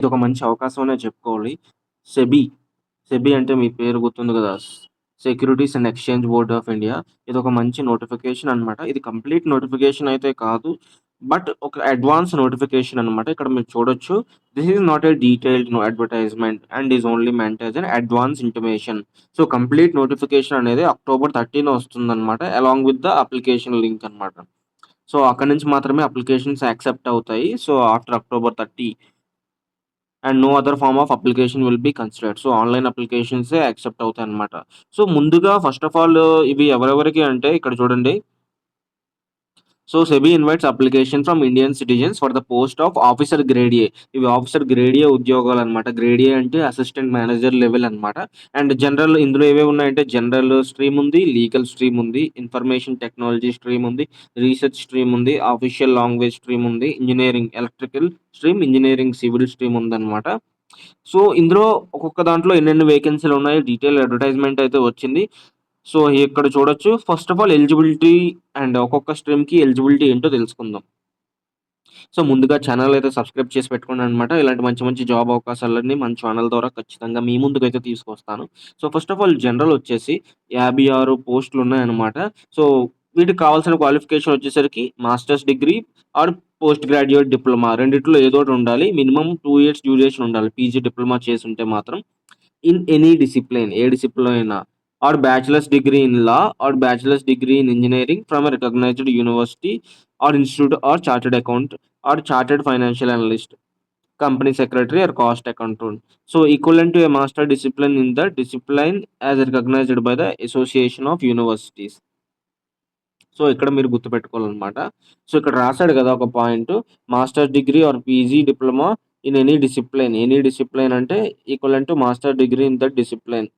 ఇదొక మంచి అవకాశం అనే చెప్పుకోవాలి. సెబీ, సెబీ అంటే మీ పేరు గుర్తుంది గదా! Securities and exchange board of India. ఇదొక మంచి నోటిఫికేషన్ అనమాట. ఇది కంప్లీట్ నోటిఫికేషన్ అయితే కాదు. బట్ ఒక అడ్వాన్స్ నోటిఫికేషన్ అనమాట. ఇక్కడ మీరు చూడొచ్చు. This is not a detailed advertisement and is only meant as an advance intimation. So, complete notification అనేది అక్టోబర్ 30 వస్తుందనమాట. Along with the application link అనమాట. సో, అక్కడి నుంచి మాత్రమే అప్లికేషన్స్ యాక్సెప్ట్ అవుతాయి. So, after October 30 and no other form of application will be considered. So, online అప్లికేషన్సే accept అవుతాయన్నమాట. So, ముందుగా ఫస్ట్ ఆఫ్ ఆల్ ఇవి ఎవరెవరికి అంటే ఇక్కడ చూడండి. So, SEBI invites application from Indian citizens for the post of officer grade A. ఇవి officer grade A ఉద్యోగాలన్నమాట. గ్రేడ్ ఏ అంటే అసిస్టెంట్ మేనేజర్ లెవెల్ అన్నమాట. అండ్ జనరల్ ఇందులో ఏవేవి ఉన్నాయంటే జనరల్ స్ట్రీమ్ ఉంది, లీగల్ స్ట్రీమ్ ఉంది, ఇన్ఫర్మేషన్ టెక్నాలజీ స్ట్రీమ్ ఉంది, రీసెర్చ్ స్ట్రీమ్ ఉంది, ఆఫీషియల్ లాంగ్వేజ్ స్ట్రీమ్ ఉంది, engineering electrical stream, engineering civil stream ఉందన్నమాట. సో, ఇందులో ఒక్కొక్క దాంట్లో ఎన్నెన్ని వేకెన్సీలున్నాయి డీటెయిల్ అడ్వర్‌టైజ్‌మెంట్ అయితే వచ్చింది. సో, ఇక్కడ చూడొచ్చు. First of all eligibility and ఒక్కొక్క స్ట్రీమ్‌కి ఎలిజిబిలిటీ ఏంటో తెలుసుకుందాం. సో, ముందుగా ఛానెల్ అయితే సబ్స్క్రైబ్ చేసి పెట్టుకోండనమాట. ఇలాంటి మంచి మంచి జాబ్ అవకాశాలన్నీ మన ఛానెల్ ద్వారా ఖచ్చితంగా మీ ముందుకైతే తీసుకొస్తాను. So, first of all general వచ్చేసి 56 పోస్టులున్నాయనమాట. సో, వీటికి కావాల్సిన క్వాలిఫికేషన్ వచ్చేసరికి masters degree or post graduate diploma రెండిట్లో ఏదోకటి ఉండాలి. మినిమమ్ 2 ఇయర్స్ డ్యూరేషన్ ఉండాలి. పీజీ డిప్లొమా చేసుంటే మాత్రం. ఇన్ ఎనీ డిసిప్లిన్ ఏ డిసిప్లిన్ అయినా or bachelors degree in law or bachelors degree in engineering from a recognised university or institute or chartered account or chartered financial analyst, company secretary or cost accountant. So, equivalent to a master discipline in the discipline as recognized by the Association of Universities. So, ఇక్కడ మీరు గుర్తుపెట్టుకోవాలనమాట. So, ఇక్కడ రాసాడు గదా! ఒక point. Masters degree or PG diploma in any discipline. Any discipline అంటే equivalent to master degree in that discipline.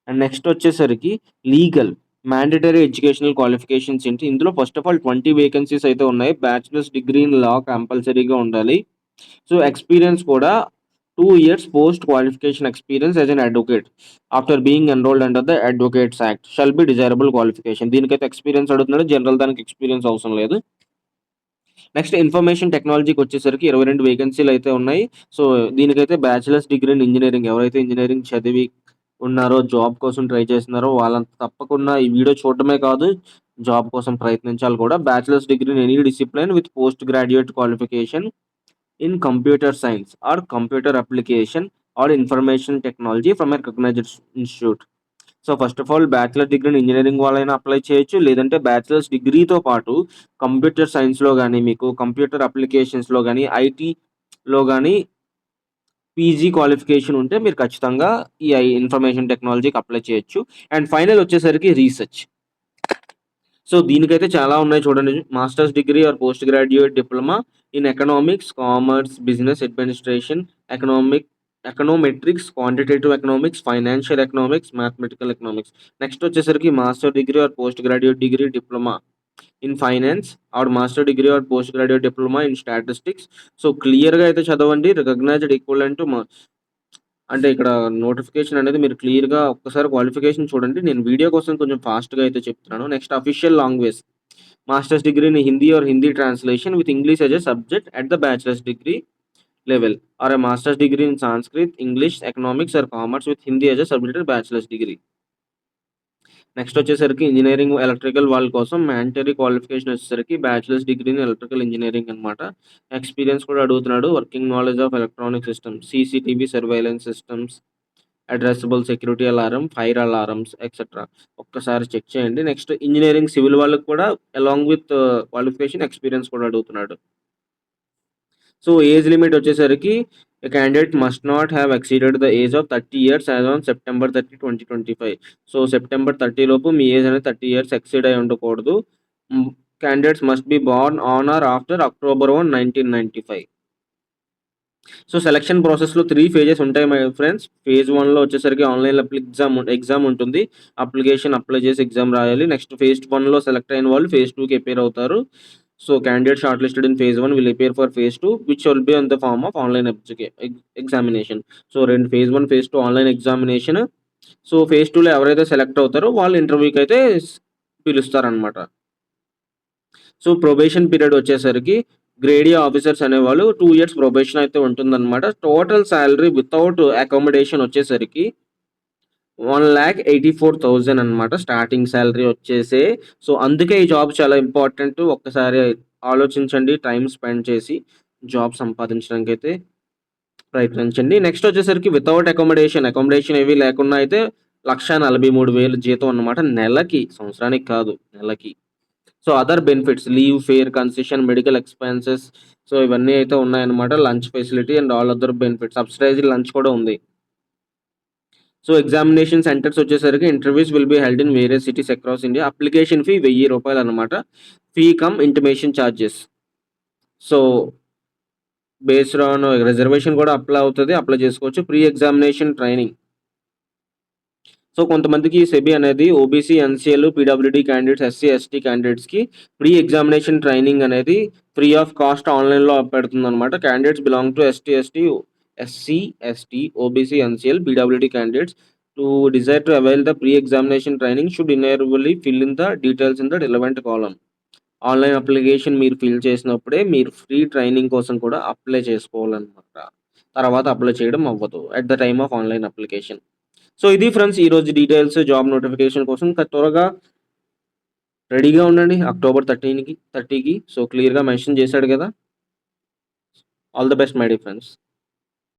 And next వచ్చేసరికి legal. Mandatory educational qualifications ఏంటి? ఇందులో ఫస్ట్ ఆఫ్ ఆల్ 20 వేకెన్సీస్ అయితే ఉన్నాయి. బ్యాచిలర్స్ డిగ్రీ ఇన్ లా కంపల్సరీగా ఉండాలి. So, experience కూడా 2 years post qualification experience as an advocate after being enrolled under the advocates act shall be desirable qualification. దీనికైతే experience అడుగుతున్నాడు. General దానికి ఎక్స్‌పీరియన్స్ అవసరం లేదు. నెక్స్ట్ ఇన్ఫర్మేషన్ టెక్నాలజీకొచ్చేసరికి 22 వేకెన్సీలయితే ఉన్నాయి. సో, దీనికైతే బ్యాచిలర్స్ డిగ్రీ ఇన్ ఇంజినీరింగ్ ఎవరైతే ఇంజినీరింగ్ చదివి ఉన్నారో, జాబ్ కోసం ట్రై చేస్తున్నారో వాళ్ళంతా తప్పకుండా ఈ వీడియో చూడటమే కాదు, జాబ్ కోసం ప్రయత్నించాలి కూడా. Bachelor's degree in any discipline with post graduate qualification in computer science or computer application or information technology from a recognised institute. So, first of all bachelor degree in engineering వాళ్ళైనా apply చేయొచ్చు. లేదంటే bachelors డిగ్రీతో పాటు computer సైన్స్‌లో గాని, మీకు computer అప్లికేషన్స్‌లో గాని, ఐటీలో గాని పీజీ క్వాలిఫికేషన్ ఉంటే మీరు ఖచ్చితంగా ఈ ఇన్ఫర్మేషన్ టెక్నాలజీకి అప్లై చేయొచ్చు. అండ్ ఫైనల్ వచ్చేసరికి రీసెర్చ్. సో, దీనికైతే చాలా ఉన్నాయి చూడండి. Masters degree or post graduate diploma in economics, commerce, business administration, econometrics, quantitative economics, financial economics, mathematical economics. Next వచ్చేసరికి master degree or post graduate degree diploma in finance or master degree or post graduate diploma in statistics. So, క్లియర్‌గా అయితే చదవండి. Recognised equivalent to అంటే ఇక్కడ notification అనేది మీరు క్లియర్‌గా ఒక్కసారి క్వాలిఫికేషన్ చూడండి. నేను వీడియో కోసం కొంచెం ఫాస్ట్‌గా అయితే చెప్తున్నాను. Next official language. Masters degree in Hindi or Hindi translation with English as a subject at the bachelors degree level or a masters degree in Sanskrit, English, economics or commerce with Hindi as a subject at bachelors degree. Next వచ్చేసరికి engineering electrical వాళ్ళ కోసం mandatory qualification వచ్చేసరికి bachelors degree in electrical engineering అనమాట. Experience కూడా అడుగుతున్నాడు. Working knowledge of electronic systems, CCTV surveillance systems, addressable security alarm, fire alarms etcetera. ఒక్కసారి check చేయండి. Next engineering civil వాళ్ళకి కూడా అలాంగ్ విత్ క్వాలిఫికేషన్ ఎక్స్‌పీరియన్స్ కూడా అడుగుతున్నాడు. సో, ఏజ్ లిమిట్ వచ్చేసరికి a candidate must not have exceeded the age of 30 years as on September 30, 2025. So, September 30 లోపు మీ age అనేది 30 years exceed అయ్యి ఉండకూడదు. Hmm. Candidates must be born on or after October 1, 1995. So, selection ప్రాసెస్‌లో 3 phases ఉంటాయి my friends. Phase 1లో వచ్చేసరికి ఆన్‌లైన్‌లో exam ఉంటుంది. Application apply చేసి ఎగ్జామ్ రాయాలి. నెక్స్ట్ ఫేజ్ 1లో సెలెక్ట్ అయిన వాళ్ళు ఫేజ్ 2కి అపియర్ అవుతారు. So, candidate shortlisted in phase 1 will appear for phase 2 which will be on the form of online examination. So, 2 phase 1, phase 2 online examination. So, phase 2లో ఎవరైతే select అవుతారో వాళ్ళు ఇంటర్వ్యూకైతే పిలుస్తారనమాట. సో, ప్రొబేషన్ పీరియడ్ వచ్చేసరికి grade A officers అనేవాళ్ళు 2 years probation అయితే ఉంటుందన్నమాట. టోటల్ సాలరీ వితౌట్ అకామోడేషన్ వచ్చేసరికి 1,84,000 అనమాట. స్టార్టింగ్ సాలరీ వచ్చేసి. సో, అందుకే ఈ జాబ్ చాలా ఇంపార్టెంట్. ఒక్కసారి ఆలోచించండి. టైమ్ స్పెండ్ చేసి జాబ్ సంపాదించడానికైతే ప్రయత్నించండి. నెక్స్ట్ వచ్చేసరికి వితౌట్ అకామోడేషన్, అకామోడేషన్ ఏవి లేకుండా అయితే 1,43,000 జీతం అన్నమాట నెలకి. సంవత్సరానికి కాదు, నెలకి. So, other benefits leave, fare concession, medical expenses so, ఇవన్నీ అయితే ఉన్నాయన్నమాట. Lunch facility and all other benefits. Subsidised lunch కూడా ఉంది. సో, ఎగ్జామినేషన్ సెంటర్స్ వచ్చేసరికి interviews will be held in various cities across India. Application fee రూ. 1000 అనమాట. Fee cum intimation charges. So, based on reservation కూడా apply చేసుకోవచ్చు. Pre examination training. So, కొంతమందికి సెబీ అనేది OBC, NCL, PWD candidates, SC, ST క్యాండిడేట్స్‌కి pre examination training అనేది free of cost ఆన్‌లైన్‌లో పెడుతుందనమాట. Candidates belong to SC, ST, OBC, NCL, PWD candidates to desire to avail the pre examination training should invariably fill in the details in the relevant column. Online application మీరు fill చేసినప్పుడే మీరు free training కోసం కూడా apply చేసుకోవాలనమాట. తర్వాత apply చేయడం అవ్వదు. At the time of online application. So, ఇది friends ఈరోజు డీటెయిల్స్ జాబ్ నోటిఫికేషన్ కోసం. త్వరగా రెడీగా ఉండండి. అక్టోబర్ 30కి సో, క్లియర్‌గా మెన్షన్ చేశాడు గదా! All the best my dear friends.